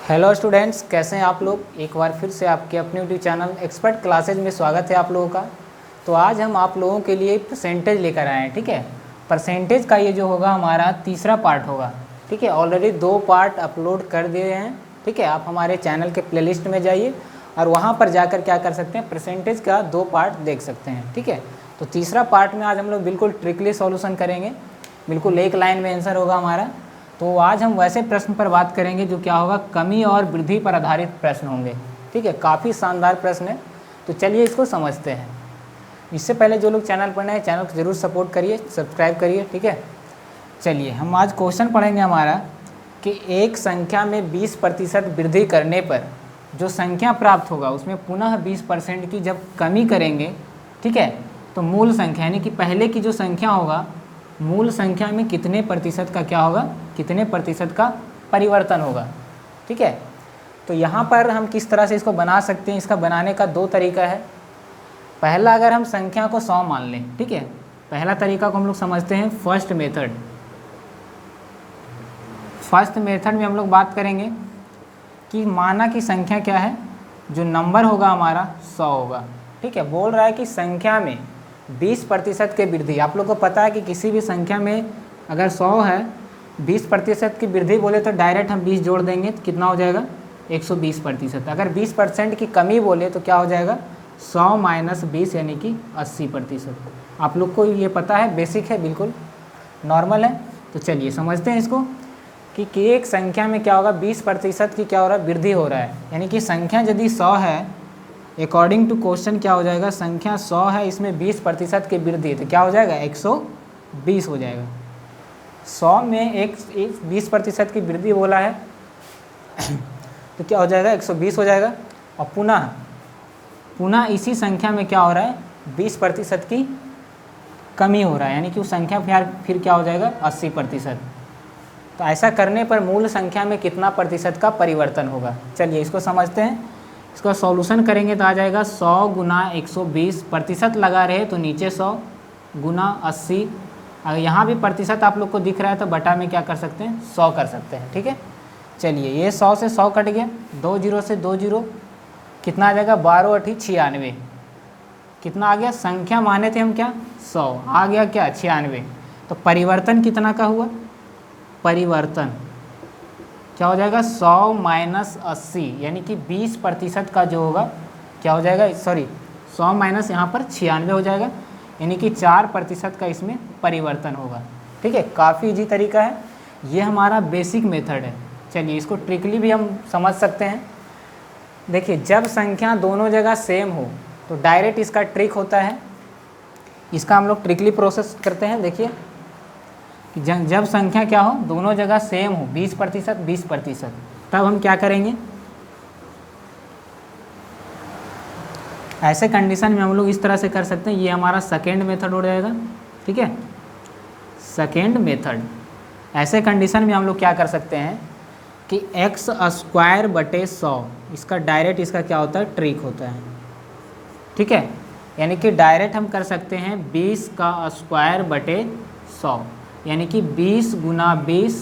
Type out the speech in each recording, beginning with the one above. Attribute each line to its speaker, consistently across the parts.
Speaker 1: Hello students, कैसे हैं आप लोग। एक बार फिर से आपके अपने यूट्यूब चैनल एक्सपर्ट क्लासेज में स्वागत है आप लोगों का। तो आज हम आप लोगों के लिए परसेंटेज लेकर आए हैं। ठीक है, परसेंटेज का ये जो होगा हमारा तीसरा पार्ट होगा। ठीक है, ऑलरेडी 2 पार्ट अपलोड कर दिए हैं। ठीक है, आप हमारे चैनल के प्लेलिस्ट में जाइए और वहाँ पर जाकर क्या कर सकते हैं, परसेंटेज का 2 पार्ट देख सकते हैं। ठीक है, तो तीसरा पार्ट में आज हम लोग बिल्कुल ट्रिकली सॉल्यूशन करेंगे, बिल्कुल एक लाइन में आंसर होगा हमारा। तो आज हम वैसे प्रश्न पर बात करेंगे जो क्या होगा, कमी और वृद्धि पर आधारित प्रश्न होंगे। ठीक है, काफ़ी शानदार प्रश्न है। तो चलिए इसको समझते हैं। इससे पहले जो लोग चैनल पर नए हैं, चैनल को ज़रूर सपोर्ट करिए, सब्सक्राइब करिए। ठीक है, चलिए हम आज क्वेश्चन पढ़ेंगे हमारा कि एक संख्या में 20% वृद्धि करने पर जो संख्या प्राप्त होगा उसमें पुनः 20% की जब कमी करेंगे, ठीक है, तो मूल संख्या यानी कि पहले की जो संख्या होगा मूल संख्या में कितने प्रतिशत का क्या होगा, कितने प्रतिशत का परिवर्तन होगा। ठीक है, तो यहाँ पर हम किस तरह से इसको बना सकते हैं, इसका बनाने का 2 तरीका है। पहला, अगर हम संख्या को 100 मान लें, ठीक है, पहला तरीका को हम लोग समझते हैं फर्स्ट मेथड। फर्स्ट मेथड में हम लोग बात करेंगे कि माना कि संख्या क्या है, जो नंबर होगा हमारा 100 होगा। ठीक है, बोल रहा है कि संख्या में 20% की वृद्धि। आप लोग को पता है कि किसी भी संख्या में अगर 100 है, 20% की वृद्धि बोले तो डायरेक्ट हम 20 जोड़ देंगे तो कितना हो जाएगा, 120%। अगर 20% की कमी बोले तो क्या हो जाएगा, 100 माइनस 20 यानी कि 80%। आप लोग को ये पता है, बेसिक है, बिल्कुल नॉर्मल है। तो चलिए समझते हैं इसको कि एक संख्या में क्या होगा, 20% की क्या हो रहा है, वृद्धि हो रहा है। यानी कि संख्या यदि 100 है, अकॉर्डिंग टू क्वेश्चन क्या हो जाएगा, संख्या 100 है, इसमें 20% की वृद्धि तो क्या हो जाएगा, 120 हो जाएगा। 100 में 20% की वृद्धि बोला है तो क्या हो जाएगा, 120 हो जाएगा। और पुनः इसी संख्या में क्या हो रहा है, 20% की कमी हो रहा है, यानी कि उस संख्या फिर क्या हो जाएगा, 80%। तो ऐसा करने पर मूल संख्या में कितना प्रतिशत का परिवर्तन होगा। चलिए इसको समझते हैं। इसका सॉल्यूशन करेंगे तो आ जाएगा 100 गुना 120, प्रतिशत लगा रहे तो नीचे 100 गुना 80। अगर यहाँ भी प्रतिशत आप लोग को दिख रहा है तो बटा में क्या कर सकते हैं, 100 कर सकते हैं। ठीक है, चलिए ये 100 से 100 कट गया, 2 जीरो से 2 जीरो, कितना आ जाएगा, 12 8 96। कितना आ गया, संख्या माने थे हम क्या, 100, आ गया क्या, 96। तो परिवर्तन कितना का हुआ, परिवर्तन क्या हो जाएगा, 100 माइनस 80 यानी कि 20% का जो होगा क्या हो जाएगा, सॉरी 100 माइनस यहाँ पर 96 हो जाएगा, यानी कि 4% का इसमें परिवर्तन होगा। ठीक है, काफ़ी इजी तरीका है, ये हमारा बेसिक मेथड है। चलिए इसको ट्रिकली भी हम समझ सकते हैं। देखिए, जब संख्या दोनों जगह सेम हो तो डायरेक्ट इसका ट्रिक होता है, इसका हम लोग ट्रिकली प्रोसेस करते हैं। देखिए जब संख्या क्या हो, दोनों जगह सेम हो, 20% 20%, तब हम क्या करेंगे, ऐसे कंडीशन में हम लोग इस तरह से कर सकते हैं। ये हमारा सेकेंड मेथड हो जाएगा। ठीक है, सेकेंड मेथड, ऐसे कंडीशन में हम लोग क्या कर सकते हैं कि x² बटे 100, इसका डायरेक्ट इसका क्या होता है, ट्रिक होता है। ठीक है, यानी कि डायरेक्ट हम कर सकते हैं 20 का स्क्वायर बटे 100, यानी कि 20 गुना 20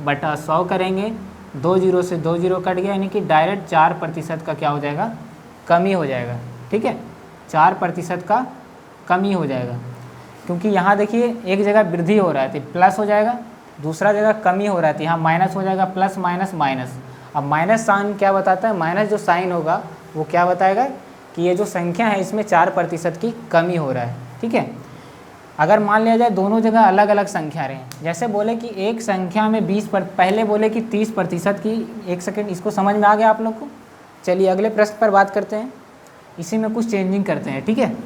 Speaker 1: बटा 100 करेंगे, 2 जीरो से 2 जीरो कट गया, यानी कि डायरेक्ट 4% का क्या हो जाएगा, कमी हो जाएगा। ठीक है, 4% का कमी हो जाएगा, क्योंकि यहाँ देखिए एक जगह वृद्धि हो रहा है तो प्लस हो जाएगा, दूसरा जगह कमी हो रहा है तो यहाँ माइनस हो जाएगा, प्लस माइनस माइनस। अब माइनस साइन क्या बताता है, माइनस जो साइन होगा वो क्या बताएगा कि ये जो संख्या है इसमें 4% की कमी हो रहा है। ठीक है, अगर मान लिया जाए दोनों जगह अलग अलग संख्या रहे, जैसे बोले कि एक संख्या में 20 पहले बोले कि 30% की, एक सेकेंड, इसको समझ में आ गया आप लोग को। चलिए अगले प्रश्न पर बात करते हैं, इसी में कुछ चेंजिंग करते हैं। ठीक है,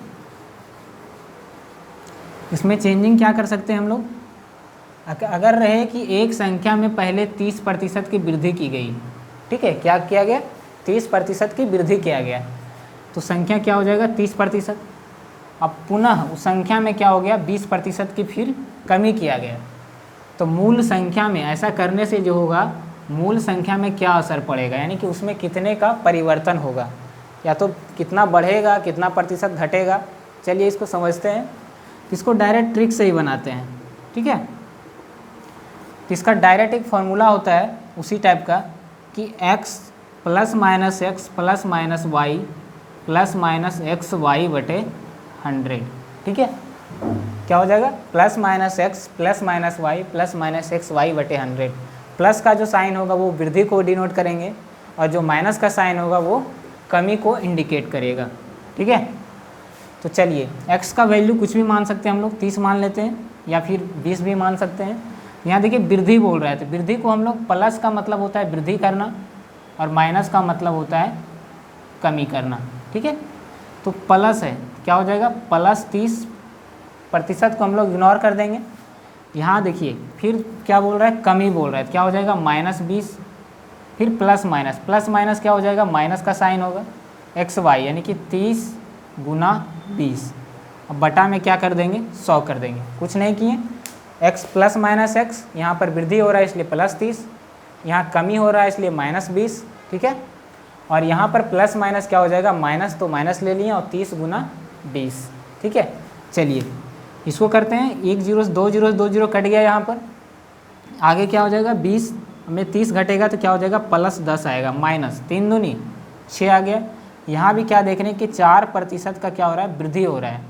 Speaker 1: इसमें चेंजिंग क्या कर सकते हैं हम लोग, अगर रहे कि एक संख्या में पहले 30% की वृद्धि की गई, ठीक है, क्या किया गया, 30% की वृद्धि किया गया, तो संख्या क्या हो जाएगा, 30%। अब पुनः उस संख्या में क्या हो गया, 20% की फिर कमी किया गया, तो मूल संख्या में ऐसा करने से जो होगा, मूल संख्या में क्या असर पड़ेगा, यानी कि उसमें कितने का परिवर्तन होगा, या तो कितना बढ़ेगा, कितना प्रतिशत घटेगा। चलिए इसको समझते हैं, इसको डायरेक्ट ट्रिक से ही बनाते हैं। ठीक है, इसका डायरेक्ट एक फॉर्मूला होता है उसी टाइप का, कि x plus minus x plus minus y plus minus x y बटे 100, ठीक है। क्या हो जाएगा, plus minus x plus minus y plus minus x y बटे 100। प्लस का जो साइन होगा वो वृद्धि को डिनोट करेंगे और जो माइनस का साइन होगा वो कमी को इंडिकेट करेगा, ठीक है। तो चलिए x का वैल्यू कुछ भी मान सकते हैं हम लोग, 30 मान लेते हैं या फिर 20 भी मान सकते हैं। यहाँ देखिए वृद्धि बोल रहा है, तो वृद्धि को हम लोग, प्लस का मतलब होता है वृद्धि करना और माइनस का मतलब होता है कमी करना, ठीक है। तो प्लस है, क्या हो जाएगा, प्लस 30% को हम लोग इग्नोर कर देंगे। यहाँ देखिए फिर क्या बोल रहा है, कमी बोल रहा है, क्या हो जाएगा माइनस 20, फिर प्लस माइनस, प्लस माइनस क्या हो जाएगा, माइनस का साइन होगा एक्स वाई यानी कि 30 गुना 20। अब बटा में क्या कर देंगे, 100 कर देंगे, कुछ नहीं किए। x प्लस माइनस एक्स, यहाँ पर वृद्धि हो रहा है इसलिए प्लस 30, यहाँ कमी हो रहा है इसलिए माइनस 20, ठीक है। और यहाँ पर प्लस माइनस क्या हो जाएगा, माइनस, तो माइनस ले लिए और 30 गुना 20, ठीक है। चलिए इसको करते हैं, 1 0 2 0 2 0 कट गया, यहाँ पर आगे क्या हो जाएगा, 20 में 30 घटेगा तो क्या हो जाएगा, प्लस 10 आएगा, माइनस 3 दूनी 6 आ गया। यहाँ भी क्या देख रहे हैं कि 4% का क्या हो रहा है, वृद्धि हो रहा है,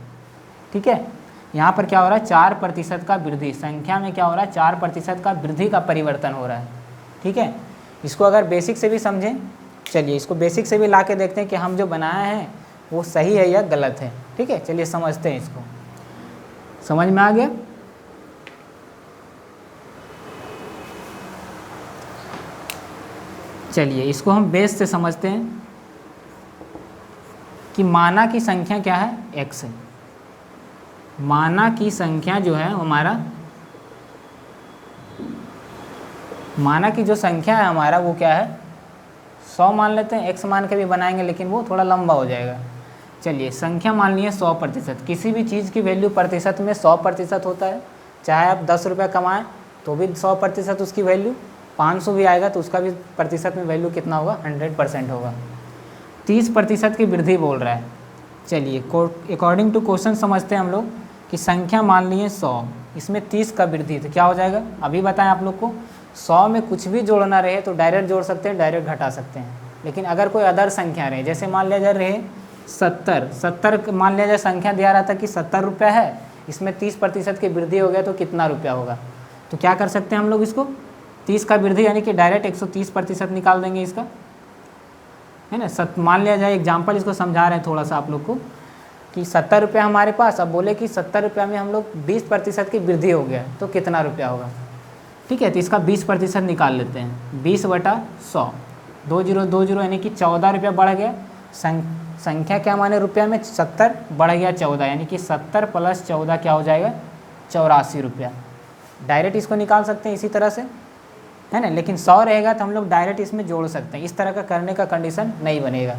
Speaker 1: ठीक है। यहाँ पर क्या हो रहा है, 4% का वृद्धि, संख्या में क्या हो रहा है, 4% का वृद्धि का परिवर्तन हो रहा है, ठीक है। इसको अगर बेसिक से भी समझें, चलिए इसको बेसिक से भी ला के देखते हैं कि हम जो बनाए हैं वो सही है या गलत है, ठीक है। चलिए समझते हैं, इसको समझ में आ गया। चलिए इसको हम बेस से समझते हैं कि माना की संख्या क्या है, x है। माना की संख्या जो है हमारा, माना की जो संख्या है हमारा वो क्या है, 100 मान लेते हैं, x मान के भी बनाएंगे लेकिन वो थोड़ा लंबा हो जाएगा। चलिए संख्या मान ली है 100%। किसी भी चीज़ की वैल्यू प्रतिशत में 100% होता है, चाहे आप 10 रुपये कमाएं तो भी 100% उसकी वैल्यू, 500 भी आएगा तो उसका भी प्रतिशत में वैल्यू कितना होगा, 100% होगा। 30% की वृद्धि बोल रहा है। चलिए अकॉर्डिंग टू क्वेश्चन समझते हैं हम लोग कि संख्या मान ली है 100, इसमें 30 का वृद्धि, तो क्या हो जाएगा, अभी बताएं आप लोग को। 100 में कुछ भी जोड़ना रहे तो डायरेक्ट जोड़ सकते हैं, डायरेक्ट घटा सकते हैं, लेकिन अगर कोई अदर संख्या रहे, जैसे मान लिया जा रहे 70 मान लिया जाए संख्या दिया रहा था कि 70 रुपया है, इसमें 30% की वृद्धि हो गया तो कितना रुपया होगा। तो क्या कर सकते हैं हम लोग, इसको 30 का वृद्धि यानी कि डायरेक्ट 130% निकाल देंगे इसका, है ना। मान लिया जाए एग्जाम्पल, इसको समझा रहे हैं थोड़ा सा आप लोग को कि 70 रुपया हमारे पास, अब बोले कि 70 रुपया में हम लोग 20% की वृद्धि हो गया तो कितना रुपया होगा, ठीक है। तो इसका 20% निकाल लेते हैं, 20/100, 2020 यानी कि 14 रुपया बढ़ गया। संख्या क्या माने रुपया में, 70 बढ़ गया 14 यानी कि 70 + 14 क्या हो जाएगा, 84 रुपया। डायरेक्ट इसको निकाल सकते हैं इसी तरह से, है ना, लेकिन 100 रहेगा तो हम लोग डायरेक्ट इसमें जोड़ सकते हैं, इस तरह का करने का कंडीशन नहीं बनेगा,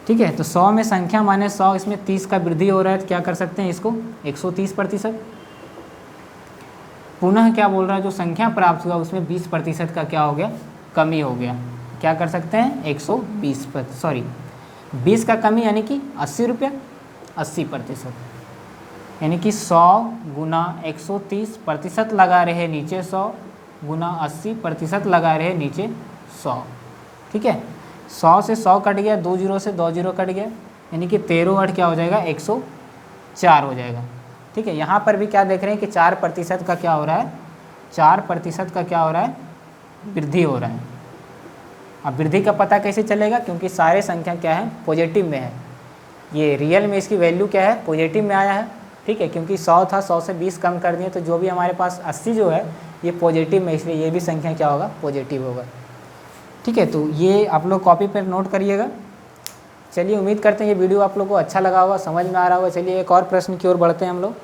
Speaker 1: ठीक है। तो 100 में संख्या माने 100, इसमें 30 का वृद्धि हो रहा है तो क्या कर सकते हैं इसको 130%। पुनः क्या बोल रहा है, जो संख्या प्राप्त हुआ उसमें 20% का क्या हो गया, कमी हो गया, क्या कर सकते हैं 20 का कमी यानी कि 80 रुपया, 80%, यानी कि 100 गुना 130% लगा रहे नीचे 100 गुना 80% लगा रहे नीचे 100, ठीक है। 100 से 100 कट गया, 2 0 से 2 0 कट गया, यानी कि 13 8 क्या हो जाएगा, 104 हो जाएगा, ठीक है। यहाँ पर भी क्या देख रहे हैं कि 4% का क्या हो रहा है, 4% का क्या हो रहा है, वृद्धि हो रहा है। अब वृद्धि का पता कैसे चलेगा, क्योंकि सारे संख्या क्या है, पॉजिटिव में है, ये रियल में इसकी वैल्यू क्या है, पॉजिटिव में आया है, ठीक है। क्योंकि 100 था, 100 से 20 कम कर दिए तो जो भी हमारे पास 80 जो है ये पॉजिटिव में, इसलिए ये भी संख्या क्या होगा, पॉजिटिव होगा, ठीक है। तो ये आप लोग कॉपी पर नोट करिएगा। चलिए उम्मीद करते हैं ये वीडियो आप लोग को अच्छा लगा होगा, समझ में आ रहा होगा। चलिए एक और प्रश्न की ओर बढ़ते हैं हम लोग,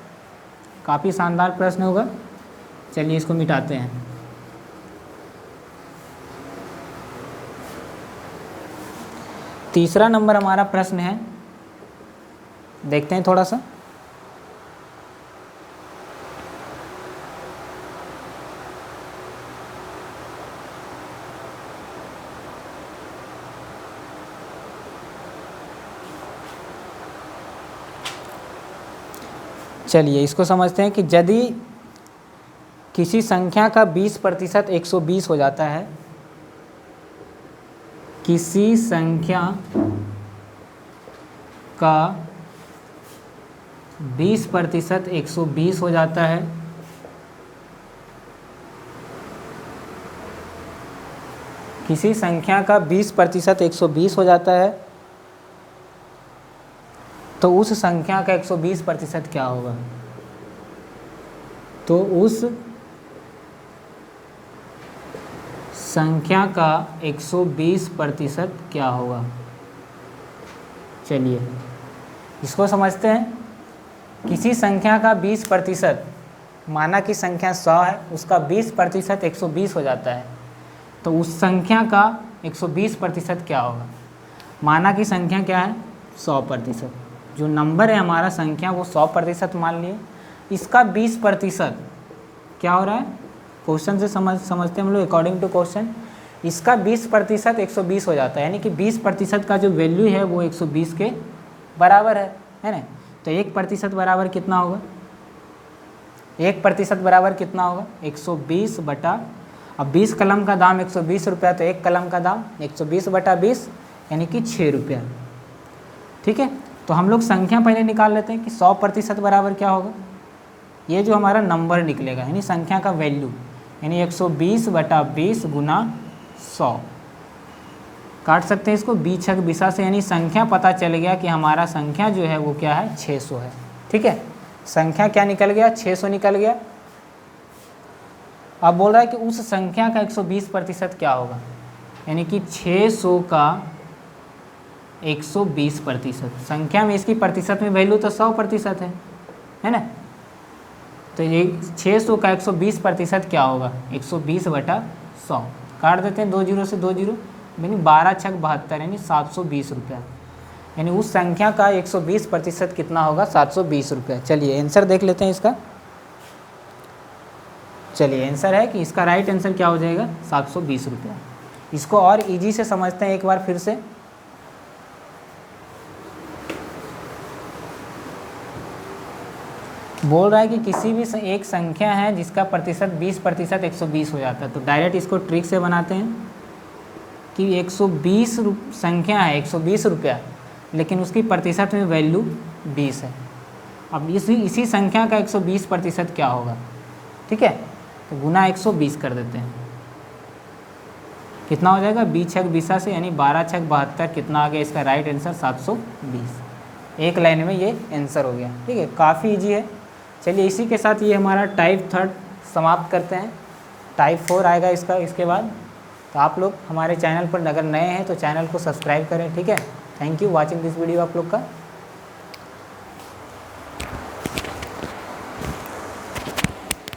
Speaker 1: काफ़ी शानदार प्रश्न होगा। चलिए इसको मिटाते हैं। तीसरा नंबर हमारा प्रश्न है, देखते हैं थोड़ा सा। चलिए इसको समझते हैं कि यदि किसी संख्या का 20% 120 हो जाता है किसी संख्या का 20% 120 हो जाता है, किसी संख्या का 20% 120 हो जाता है, तो उस संख्या का 120% क्या होगा? तो उस संख्या का 120% क्या होगा? चलिए इसको समझते हैं। किसी संख्या का 20%, माना कि संख्या 100 है, उसका 20% 120 हो जाता है, तो उस संख्या का 120% क्या होगा? माना कि संख्या क्या है? 100%। जो नंबर है हमारा संख्या वो 100% मान लिए, इसका 20% क्या हो रहा है? क्वेश्चन से समझते हैं हम लोग अकॉर्डिंग टू क्वेश्चन। इसका 20% 120 हो जाता है, यानी कि 20% का जो वैल्यू है वो 120 के बराबर है ना? तो 1% बराबर कितना होगा? 1% बराबर कितना होगा? 120 बटा, अब 20 कलम का दाम 120 रुपया, तो 1 कलम का दाम 120 बटा 20 यानी कि 6 रुपया। ठीक है, तो हम लोग संख्या पहले निकाल लेते हैं कि 100% बराबर क्या होगा? ये जो हमारा नंबर निकलेगा यानी संख्या का वैल्यू, यानी 120 बटा 20 गुना 100। काट सकते हैं इसको 20 छक 20 से, यानी संख्या पता चल गया कि हमारा संख्या जो है वो क्या है? 600 है। ठीक है, संख्या क्या निकल गया? 600 निकल गया। अब बोल रहा है कि उस संख्या का 120% क्या होगा? यानी कि 600 का 120%। संख्या में इसकी प्रतिशत में वैल्यू तो 100% है ना? तो ये 600 का 120% क्या होगा? 120 बटा 100। काट देते हैं 2 जीरो से 2 जीरो, यानी 12 छक 72 यानी 720 रुपया। यानी उस संख्या का 120% कितना होगा? 720 रुपया। चलिए आंसर देख लेते हैं इसका। चलिए आंसर है कि इसका राइट आंसर क्या हो जाएगा? 720 रुपया। इसको और इजी से समझते हैं एक बार फिर से। बोल रहा है कि किसी भी एक संख्या है जिसका प्रतिशत 20% 120 हो जाता है, तो डायरेक्ट इसको ट्रिक से बनाते हैं कि 120 संख्या है 120 रुपया, लेकिन उसकी प्रतिशत में वैल्यू 20 है। अब इसी संख्या का 120% क्या होगा? ठीक है, तो गुना 120 कर देते हैं। कितना हो जाएगा? 20 छक 20 से, यानी 12 छक 72। कितना आ गया इसका राइट आंसर? 720। एक लाइन में ये आंसर हो गया। ठीक है, काफ़ी इजी है। चलिए इसी के साथ ये हमारा टाइप 3 समाप्त करते हैं। टाइप 4 आएगा इसके बाद। तो आप लोग हमारे चैनल पर अगर नए हैं तो चैनल को सब्सक्राइब करें। ठीक है, thank you watching this video आप लोग का।